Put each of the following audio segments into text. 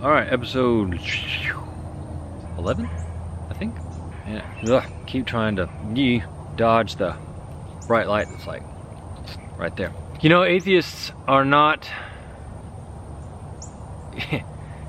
All right, episode 11, I think. Yeah. Keep trying to dodge the bright light that's like right there. You know, atheists are not,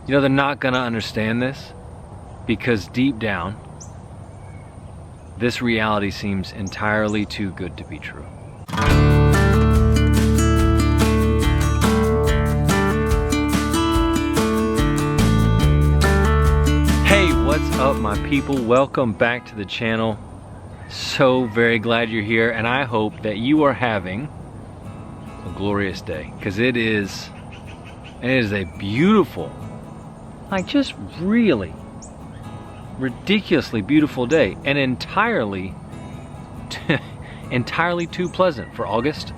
they're not gonna understand this because deep down, this reality seems entirely too good to be true. What's up, my people? Welcome back to the channel. So very glad you're here, and I hope that you are having a glorious day, because it is a beautiful, like just really ridiculously beautiful day, and entirely too pleasant for August,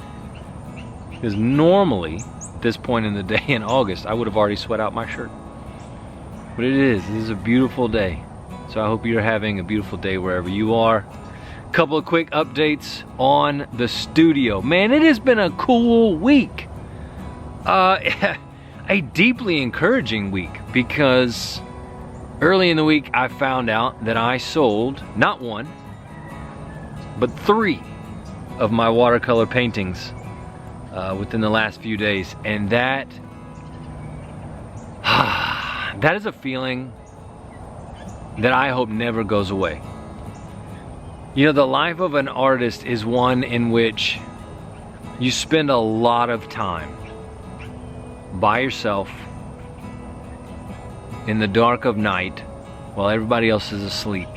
because normally this point in the day in August I would have already sweat out my shirt. But this is a beautiful day. So I hope you're having a beautiful day wherever you are. A couple of quick updates on the studio. Man, it has been a cool week. A deeply encouraging week, because early in the week I found out that I sold not one, but 3 of my watercolor paintings within the last few days. And that is a feeling that I hope never goes away. You know, the life of an artist is one in which you spend a lot of time by yourself in the dark of night while everybody else is asleep,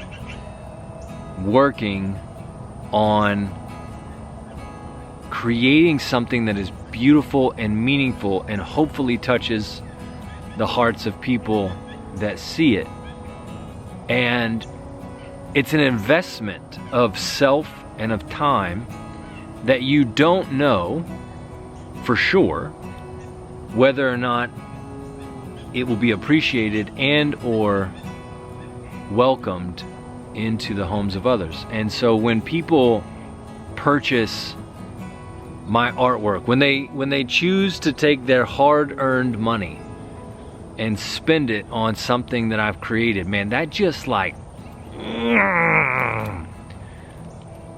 working on creating something that is beautiful and meaningful and hopefully touches the hearts of people that see it. And it's an investment of self and of time that you don't know for sure whether or not it will be appreciated and or welcomed into the homes of others. And so when people purchase my artwork, when they choose to take their hard-earned money and spend it on something that I've created, man, that just like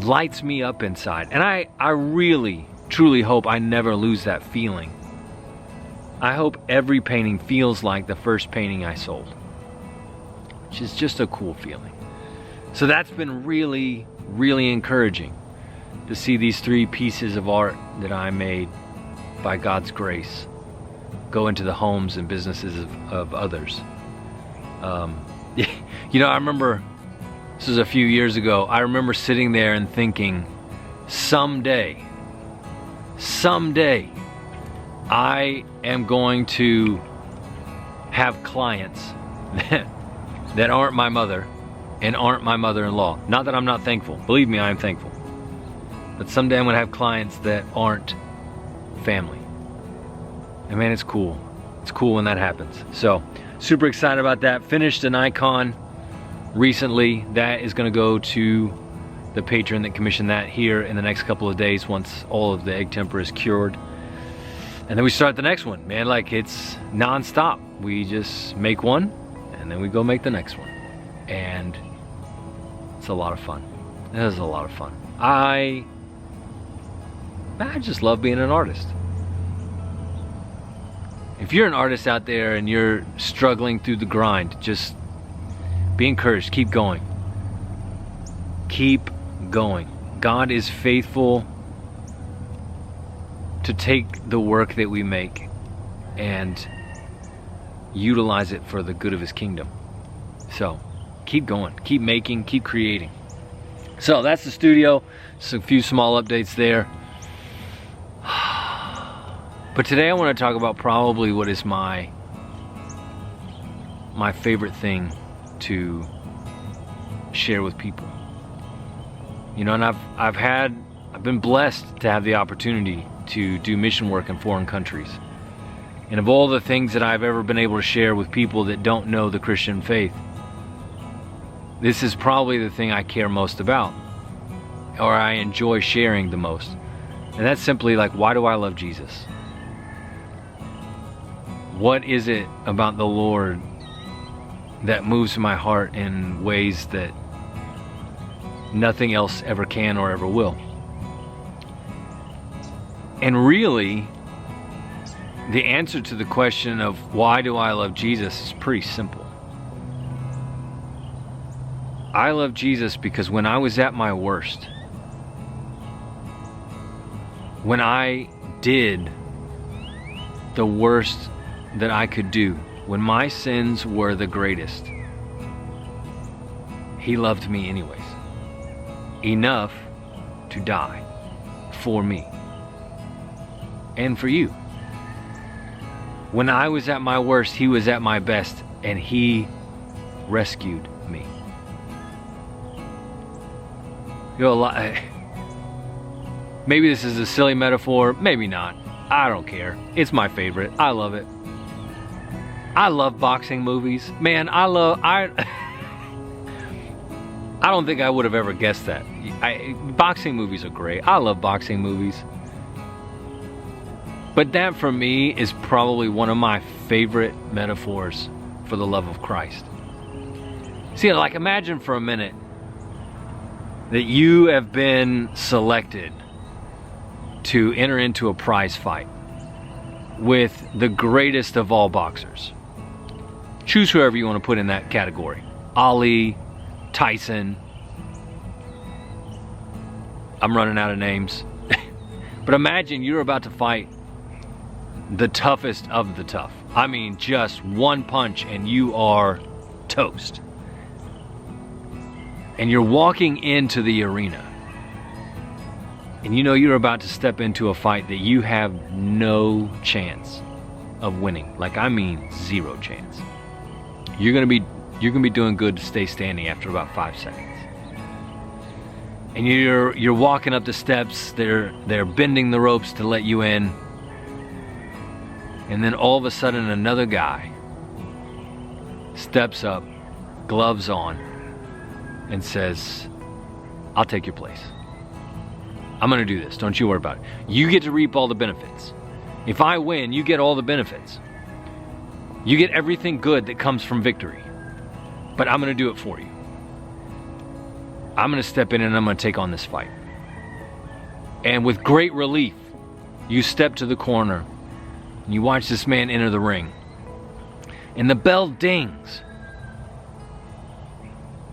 lights me up inside. And I really, truly hope I never lose that feeling. I hope every painting feels like the first painting I sold, which is just a cool feeling. So that's been really, really encouraging to see these 3 pieces of art that I made by God's grace go into the homes and businesses of others. You know, I remember, this was a few years ago, I remember sitting there and thinking, someday, I am going to have clients that aren't my mother and aren't my mother-in-law. Not that I'm not thankful. Believe me, I am thankful. But someday I'm going to have clients that aren't family. And man, it's cool. It's cool when that happens. So, super excited about that. Finished an icon recently. That is going to go to the patron that commissioned that here in the next couple of days once all of the egg temper is cured. And then we start the next one. Man, like it's non-stop. We just make one and then we go make the next one. And it's a lot of fun. It is a lot of fun. I just love being an artist. If you're an artist out there and you're struggling through the grind, just be encouraged. Keep going. Keep going. God is faithful to take the work that we make and utilize it for the good of His kingdom. So keep going. Keep making. Keep creating. So that's the studio. Just a few small updates there. But today I want to talk about probably what is my favorite thing to share with people. You know, and I've been blessed to have the opportunity to do mission work in foreign countries. And of all the things that I've ever been able to share with people that don't know the Christian faith, this is probably the thing I care most about, or I enjoy sharing the most. And that's simply like, why do I love Jesus? What is it about the Lord that moves my heart in ways that nothing else ever can or ever will? And really, the answer to the question of why do I love Jesus is pretty simple. I love Jesus because when I was at my worst, when I did the worst that I could do, when my sins were the greatest, He loved me anyways, enough to die for me and for you. When I was at my worst, He was at my best, and He rescued me. You know, maybe this is a silly metaphor, maybe not. I don't care. It's my favorite. I love it. I love boxing movies. Man, I don't think I would have ever guessed that. Boxing movies are great. I love boxing movies. But that for me is probably one of my favorite metaphors for the love of Christ. See, like, imagine for a minute that you have been selected to enter into a prize fight with the greatest of all boxers. Choose whoever you want to put in that category. Ali, Tyson. I'm running out of names. But imagine you're about to fight the toughest of the tough. I mean, just one punch and you are toast. And you're walking into the arena. And you know you're about to step into a fight that you have no chance of winning. Like, I mean, zero chance. You're gonna be doing good to stay standing after about 5 seconds. And you're walking up the steps. They're bending the ropes to let you in. And then all of a sudden another guy steps up, gloves on, and says, I'll take your place. I'm gonna do this, don't you worry about it. You get to reap all the benefits. If I win, you get all the benefits. You get everything good that comes from victory. But I'm gonna do it for you. I'm gonna step in and I'm gonna take on this fight. And with great relief, you step to the corner and you watch this man enter the ring. And the bell dings.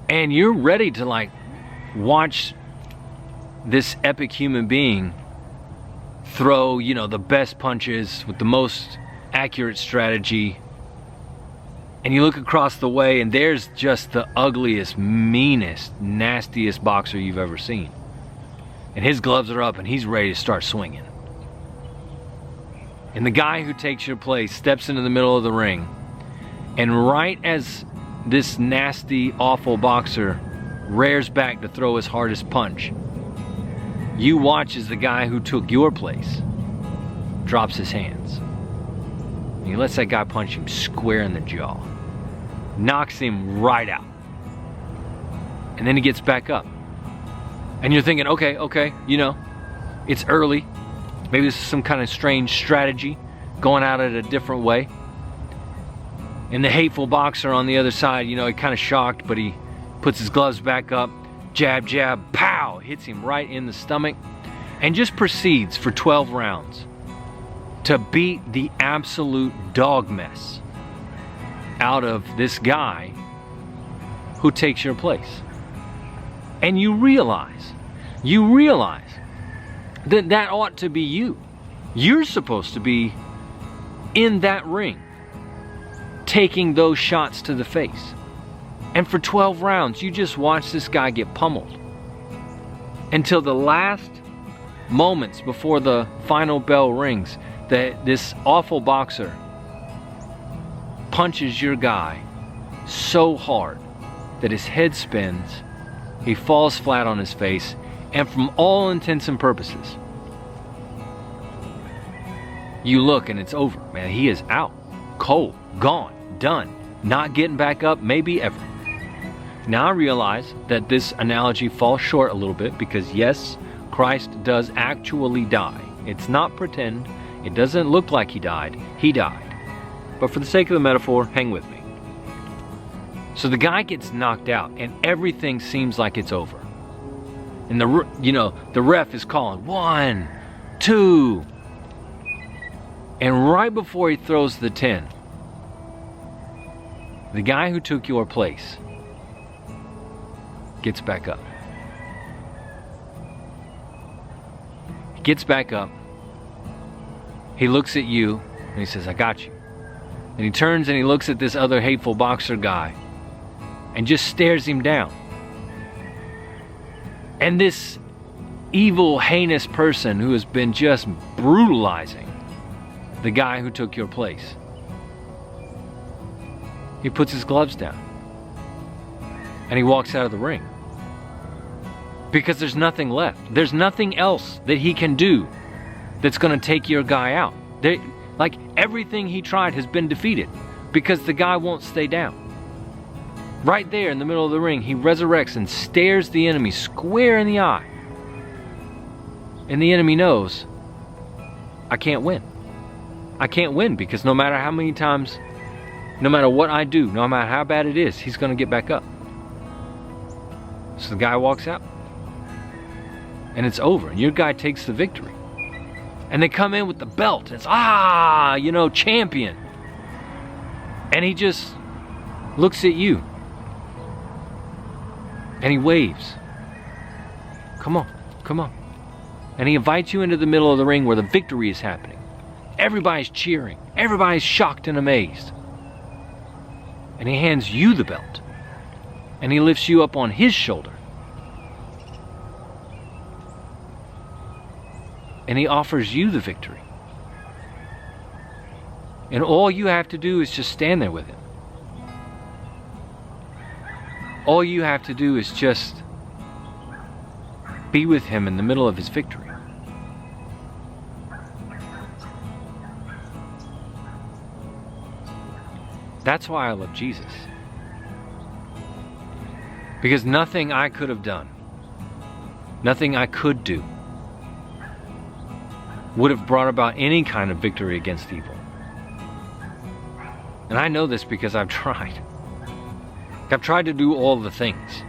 And you're ready to, like, watch this epic human being throw, you know, the best punches with the most accurate strategy. And you look across the way and there's just the ugliest, meanest, nastiest boxer you've ever seen. And his gloves are up and he's ready to start swinging. And the guy who takes your place steps into the middle of the ring. And right as this nasty, awful boxer rears back to throw his hardest punch, you watch as the guy who took your place drops his hands. And he lets that guy punch him square in the jaw. Knocks him right out. And then he gets back up. And you're thinking, okay, you know, it's early. Maybe this is some kind of strange strategy, going at it a different way. And the hateful boxer on the other side, you know, he kind of shocked, but he puts his gloves back up, jab, jab, pow, hits him right in the stomach, and just proceeds for 12 rounds to beat the absolute dog mess out of this guy who takes your place. And you realize that that ought to be you. You're supposed to be in that ring, taking those shots to the face. And for 12 rounds, you just watch this guy get pummeled until the last moments before the final bell rings, that this awful boxer punches your guy so hard that his head spins, he falls flat on his face, and from all intents and purposes, you look and it's over, man. He is out, cold, gone, done, not getting back up, maybe ever. Now I realize that this analogy falls short a little bit because yes, Christ does actually die. It's not pretend. It doesn't look like he died. He died. but for the sake of the metaphor, hang with me. So the guy gets knocked out, and everything seems like it's over. And the ref is calling 1, 2, and right before he throws the 10, the guy who took your place gets back up. He gets back up. He looks at you and he says, I got you. And he turns and he looks at this other hateful boxer guy and just stares him down. And this evil, heinous person who has been just brutalizing the guy who took your place, he puts his gloves down and he walks out of the ring. Because there's nothing left. There's nothing else that he can do that's going to take your guy out. Like everything he tried has been defeated because the guy won't stay down. Right there in the middle of the ring, he resurrects and stares the enemy square in the eye. And the enemy knows, I can't win. I can't win because no matter how many times, no matter what I do, no matter how bad it is, he's going to get back up. So the guy walks out. And it's over. And your guy takes the victory. And they come in with the belt. It's, champion. And he just looks at you. And he waves. Come on, come on. And he invites you into the middle of the ring where the victory is happening. Everybody's cheering. Everybody's shocked and amazed. And he hands you the belt. And he lifts you up on his shoulder. And he offers you the victory. And all you have to do is just stand there with him. All you have to do is just be with him in the middle of his victory. That's why I love Jesus. Because nothing I could have done, nothing I could do, would have brought about any kind of victory against evil. And I know this because I've tried. I've tried to do all the things.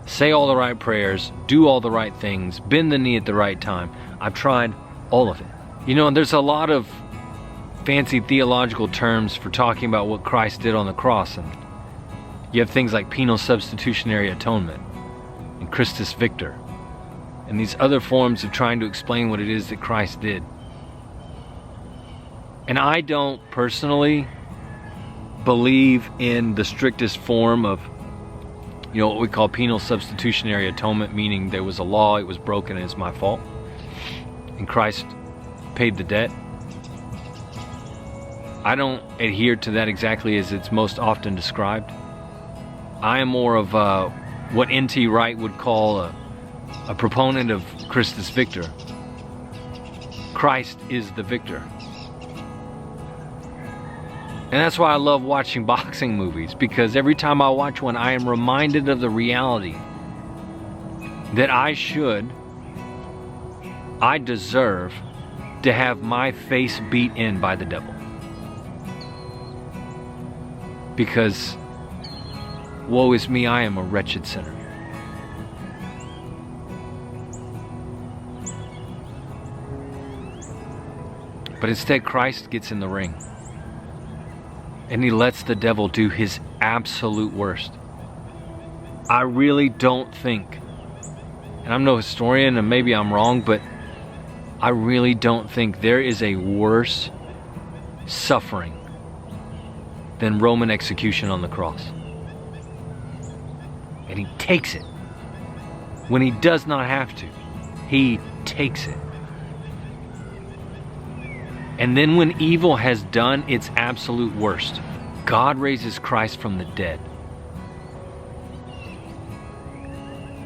Say all the right prayers, do all the right things, bend the knee at the right time. I've tried all of it. And there's a lot of fancy theological terms for talking about what Christ did on the cross. And you have things like penal substitutionary atonement and Christus Victor, and these other forms of trying to explain what it is that Christ did. And I don't personally believe in the strictest form of, what we call penal substitutionary atonement, meaning there was a law, it was broken, and it's my fault. And Christ paid the debt. I don't adhere to that exactly as it's most often described. I am more of what N.T. Wright would call a proponent of Christus Victor. Christ is the victor. And that's why I love watching boxing movies, because every time I watch one, I am reminded of the reality that I deserve to have my face beat in by the devil. Because, woe is me, I am a wretched sinner. But instead, Christ gets in the ring. And he lets the devil do his absolute worst. I really don't think, and I'm no historian and maybe I'm wrong, but I really don't think there is a worse suffering than Roman execution on the cross. And he takes it. When he does not have to, he takes it. And then when evil has done its absolute worst, God raises Christ from the dead.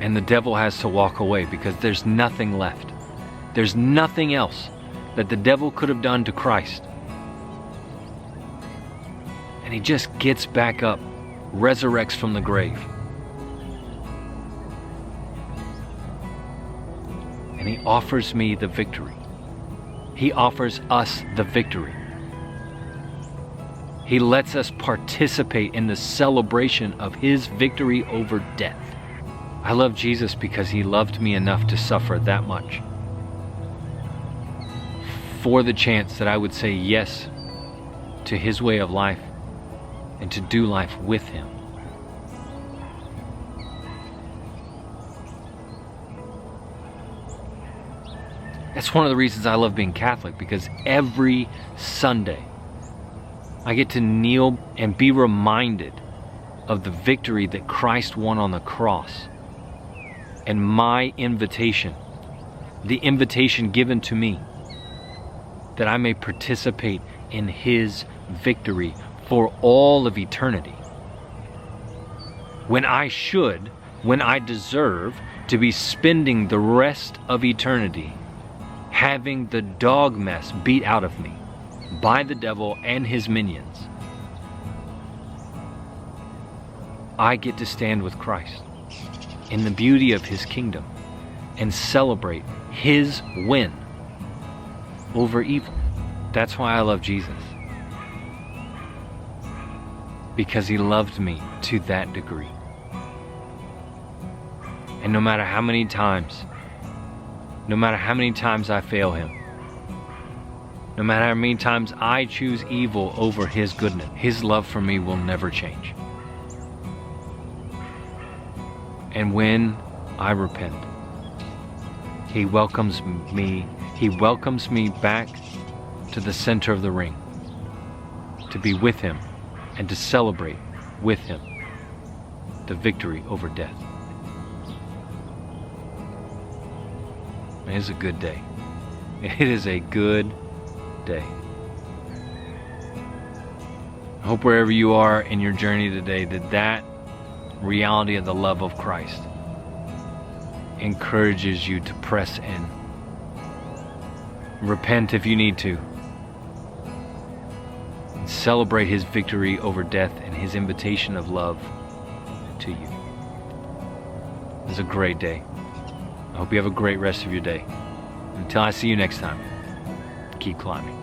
And the devil has to walk away because there's nothing left. There's nothing else that the devil could have done to Christ. And he just gets back up, resurrects from the grave. And he offers me the victory. He offers us the victory. He lets us participate in the celebration of his victory over death. I love Jesus because he loved me enough to suffer that much for the chance that I would say yes to his way of life and to do life with him. That's one of the reasons I love being Catholic, because every Sunday I get to kneel and be reminded of the victory that Christ won on the cross, and my invitation, the invitation given to me, that I may participate in his victory for all of eternity. When I deserve to be spending the rest of eternity having the dog mess beat out of me by the devil and his minions, I get to stand with Christ in the beauty of his kingdom and celebrate his win over evil. That's why I love Jesus. Because he loved me to that degree. And no matter how many times I fail him, no matter how many times I choose evil over his goodness, his love for me will never change. And when I repent, he welcomes me back to the center of the ring, to be with him and to celebrate with him the victory over death. It is a good day. It is a good day. I hope wherever you are in your journey today, that reality of the love of Christ encourages you to press in. Repent if you need to. And celebrate his victory over death and his invitation of love to you. It was a great day. I hope you have a great rest of your day. Until I see you next time, keep climbing.